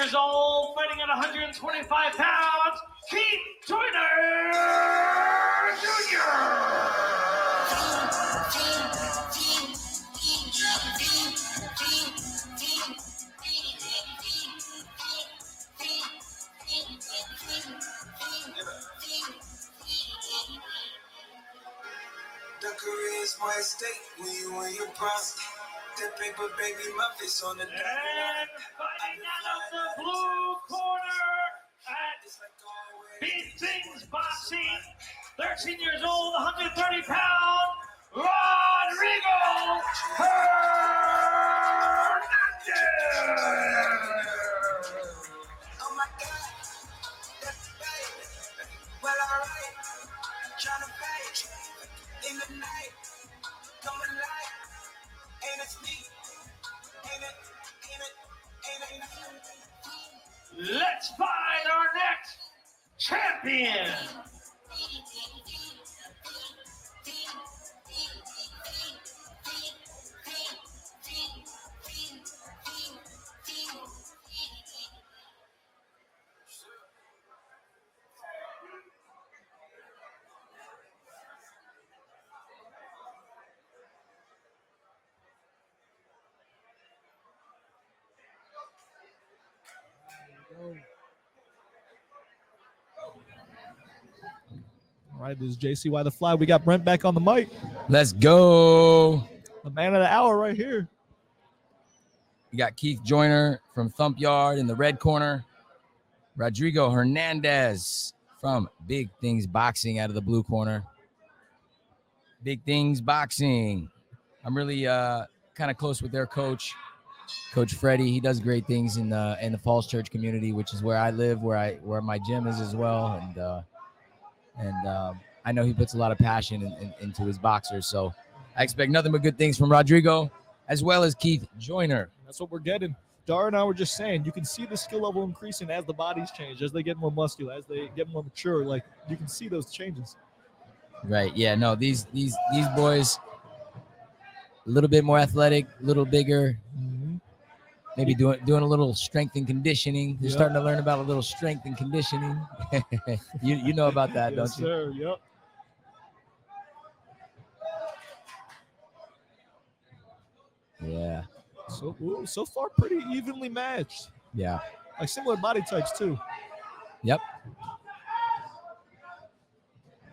years old, fighting at 125 pounds, Keith Joyner Jr. The career's my estate when you and your pros. That paper baby, my face on the and fighting out of the blue corner at Big Things Boxing, 13 years old, 130 pounds, Rodrigo Hernandez. Oh my God, that's right. Well, alright, trying to fight in the night, come alive, ain't it sneak, ain't it. Let's find our next champion. All right, this is JCY the Fly. We got Brent back on the mic. Let's go. The man of the hour right here. We got Keith Joyner from Thump Yard in the red corner. Rodrigo Hernandez from Big Things Boxing out of the blue corner. Big Things Boxing. I'm really kind of close with their coach, Coach Freddie. He does great things in the Falls Church community, which is where I live, where my gym is as well. And I know he puts a lot of passion into his boxers. So I expect nothing but good things from Rodrigo, as well as Keith Joyner. That's what we're getting. Dar and I were just saying, you can see the skill level increasing as the bodies change, as they get more muscular, as they get more mature. Like, you can see those changes. Right. Yeah. No. These boys, a little bit more athletic, a little bigger. Mm-hmm. Maybe doing a little strength and conditioning. They're starting to learn about a little strength and conditioning. you know about that, Yes, don't you? sir. Yep. Yeah. So far, pretty evenly matched. Yeah. Like similar body types too. Yep.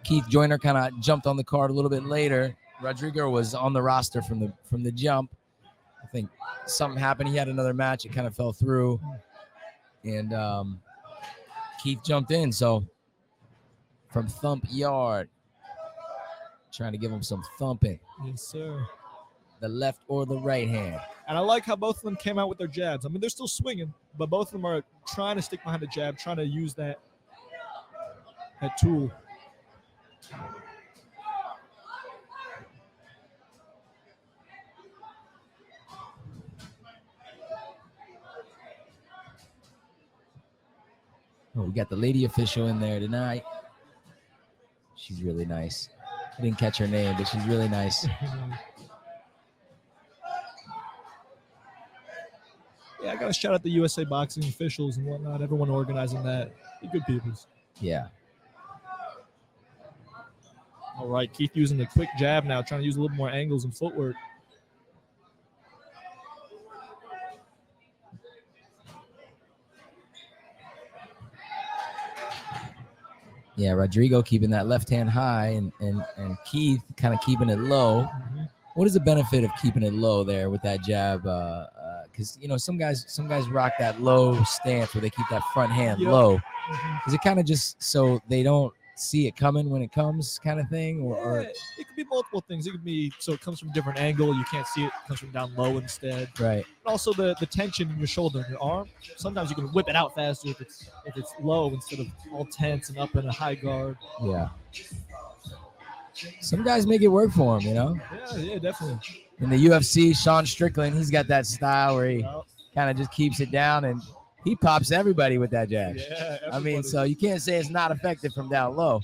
Keith Joyner kind of jumped on the card a little bit later. Rodrigo was on the roster from the jump. I think something happened. He had another match. It kind of fell through. And Keith jumped in. So from Thump Yard, trying to give him some thumping. Yes, sir. The left or the right hand. And I like how both of them came out with their jabs. I mean, they're still swinging, but both of them are trying to stick behind the jab, trying to use that tool. Oh, we got the lady official in there tonight. She's really nice. I didn't catch her name, but she's really nice. Yeah, I got to shout out the USA Boxing officials and whatnot, everyone organizing that. They're good peoples. Yeah. All right, Keith using the quick jab now, trying to use a little more angles and footwork. Yeah, Rodrigo keeping that left hand high and Keith kind of keeping it low. Mm-hmm. What is the benefit of keeping it low there with that jab? Because some guys rock that low stance where they keep that front hand low. Mm-hmm. Is it kind of just so they don't see it coming when it comes kind of thing? Or it could be multiple things. It could be so it comes from a different angle. You can't see it. It comes from down low instead. Right. And also the tension in your shoulder and your arm. Sometimes you can whip it out faster if it's low instead of all tense and up in a high guard. Yeah. Some guys make it work for them, you know? Yeah, definitely. In the UFC, Sean Strickland, he's got that style where he kind of just keeps it down and he pops everybody with that jab. Yeah, I mean, so you can't say it's not effective from down low.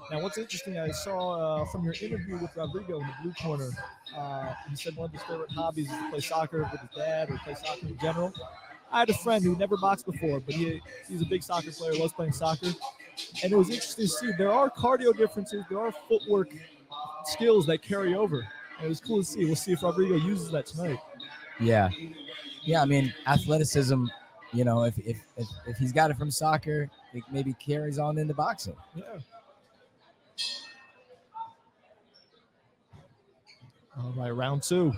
Now, what's interesting, I saw from your interview with Rodrigo in the blue corner, He said one of his favorite hobbies is to play soccer with his dad or play soccer in general. I had a friend who never boxed before, but he's a big soccer player, loves playing soccer. And it was interesting to see there are cardio differences, there are footwork skills that carry over. And it was cool to see. We'll see if Rodrigo uses that tonight. Yeah. I mean, athleticism. You know, if he's got it from soccer, it maybe carries on into boxing. Yeah. All right, round 2.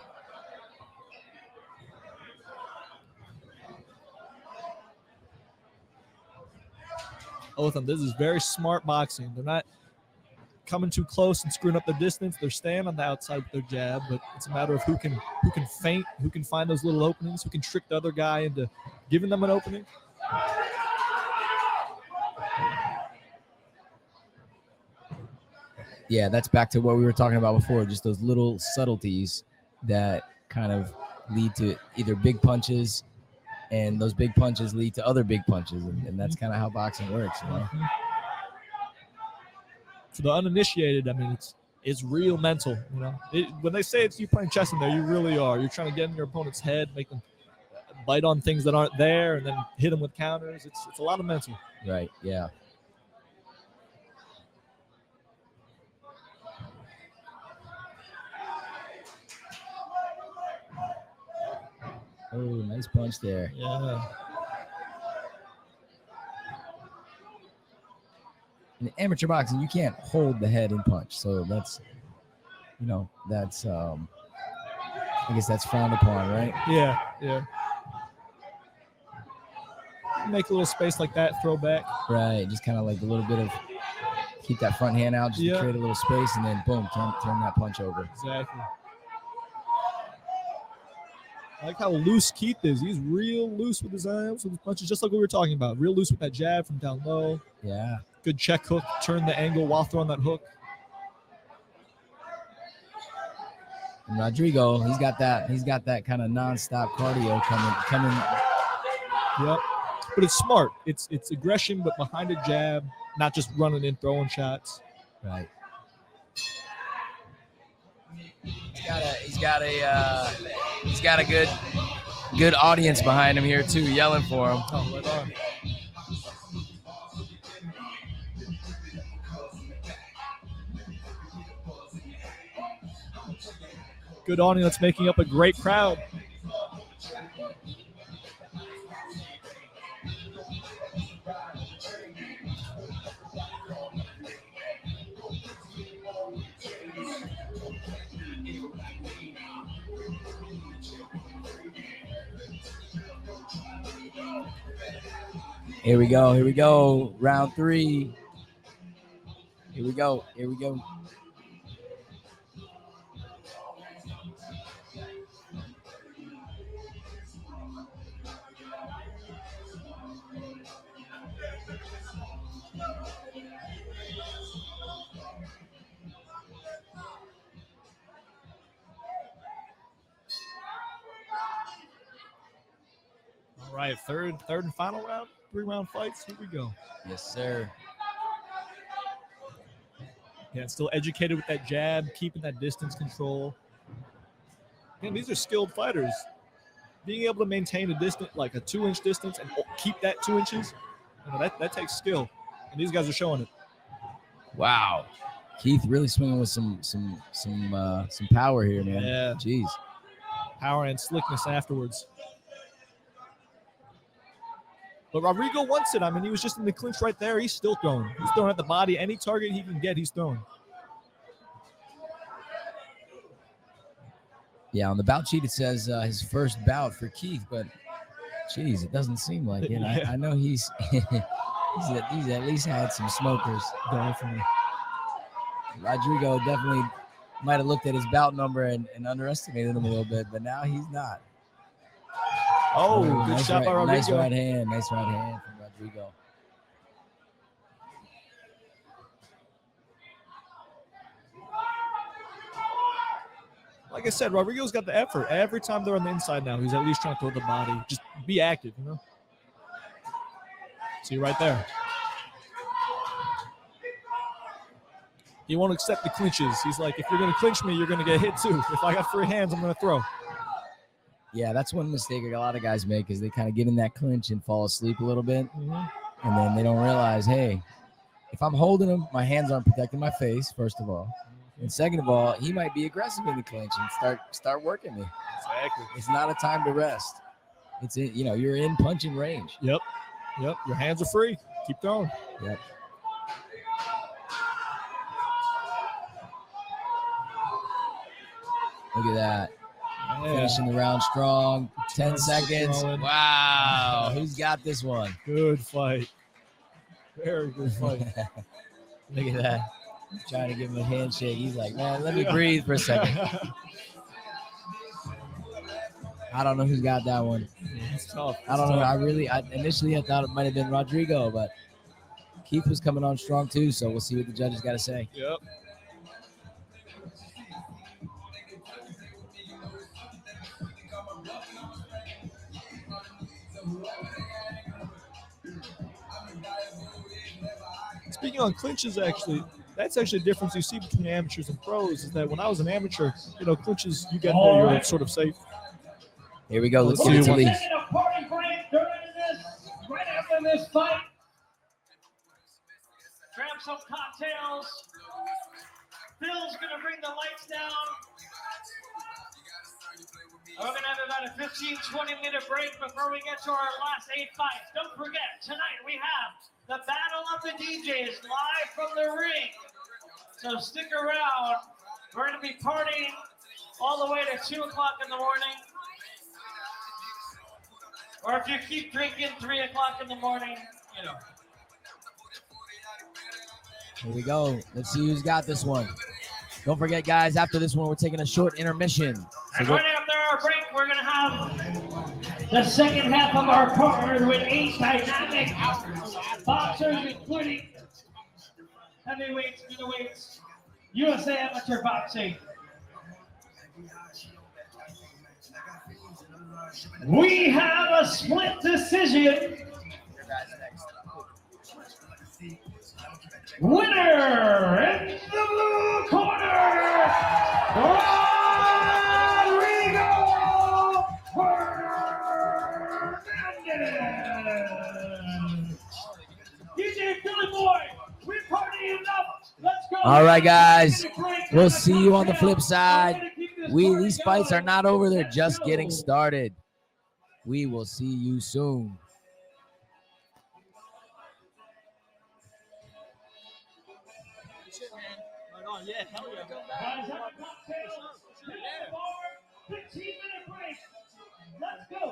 Both of them. This is very smart boxing. They're not coming too close and screwing up the distance. They're staying on the outside with their jab, but it's a matter of who can feint, who can find those little openings, who can trick the other guy into giving them an opening. Yeah, that's back to what we were talking about before, just those little subtleties that kind of lead to either big punches, and those big punches lead to other big punches, and that's kind of how boxing works, you know? For the uninitiated, I mean, it's real mental, you know. When they say it's you playing chess in there, you really are. You're trying to get in your opponent's head, make them bite on things that aren't there, and then hit them with counters. It's a lot of mental. Right, yeah. Oh, nice punch there. Yeah. In amateur boxing, you can't hold the head and punch. So that's, you know, that's, I guess that's frowned upon, right? Yeah. Make a little space like that, throw back. Right, just kind of like a little bit of, keep that front hand out just to create a little space, and then boom, turn that punch over. Exactly. I like how loose Keith is. He's real loose with his arms, with his punches, just like we were talking about. Real loose with that jab from down low. Yeah. Good check hook, turn the angle while throwing that hook. And Rodrigo, he's got that kind of nonstop cardio coming. Yep. But it's smart. It's aggression, but behind a jab, not just running in, throwing shots. Right. He's got a good audience behind him here too, yelling for him. Oh, right on. Good audience making up a great crowd. Here we go. Round 3. Here we go. All right, third and final round. 3-round fights. Here we go. Yes, sir. Yeah, still educated with that jab, keeping that distance control. Man, these are skilled fighters. Being able to maintain a distance, like a 2-inch distance, and keep that 2 inches, you know, that takes skill. And these guys are showing it. Wow. Keith really swinging with some power here, man. Yeah. Jeez. Power and slickness afterwards. But Rodrigo wants it. I mean, he was just in the clinch right there. He's still throwing. He's throwing at the body. Any target he can get, he's throwing. Yeah, on the bout sheet it says his first bout for Keith, but geez, it doesn't seem like it. Yeah. I know he's at least had some smokers. Definitely. Rodrigo definitely might have looked at his bout number and underestimated him a little bit, but now he's not. Oh, good nice shot by Rodrigo. Nice right hand from Rodrigo. Like I said, Rodrigo's got the effort. Every time they're on the inside now, he's at least trying to throw the body. Just be active, you know? See right there. He won't accept the clinches. He's like, if you're going to clinch me, you're going to get hit too. If I got free hands, I'm going to throw. Yeah, that's one mistake a lot of guys make is they kind of get in that clinch and fall asleep a little bit. And then they don't realize, hey, if I'm holding him, my hands aren't protecting my face, first of all. And second of all, he might be aggressive in the clinch and start working me. Exactly. It's not a time to rest. It's in, you're in punching range. Yep. Your hands are free. Keep throwing. Yep. Look at that. Yeah. Finishing the round strong. 10 seconds. Throwing. Wow. Who's got this one? Good fight. Very good fight. Look at that. I'm trying to give him a handshake. He's like, man, let me breathe for a second. I don't know who's got that one. It's tough. I don't know. Initially I thought it might have been Rodrigo, but Keith was coming on strong too, so we'll see what the judges got to say. Yep. Speaking on clinches, that's actually the difference you see between amateurs and pros is that when I was an amateur, clinches, you get there, you're sort of safe. Here we go. Let's see We're what taking a party break right after this fight. Grab some cocktails. Phil's going to bring the lights down. We're going to have about a 15-20 minute break before we get to our last 8 fights. Don't forget, tonight we have the Battle of the DJs live from the ring. So stick around. We're going to be partying all the way to 2 o'clock in the morning. Or if you keep drinking 3 o'clock in the morning, Here we go. Let's see who's got this one. Don't forget, guys, after this one, we're taking a short intermission. And right after our break, we're going to have the second half of our card with 8 dynamic boxers, including heavyweights, middleweights, USA Amateur Boxing. We have a split decision. Winner in the blue corner, Rodrigo Hernandez. DJ Philly Boy, we're partying enough. Let's go. All right, guys. We'll see you on the flip side. These fights are not over. They're just getting started. We will see you soon. Yeah, hell yeah. Guys, have a cocktail. Sit at the bar. 15-minute break. Let's go.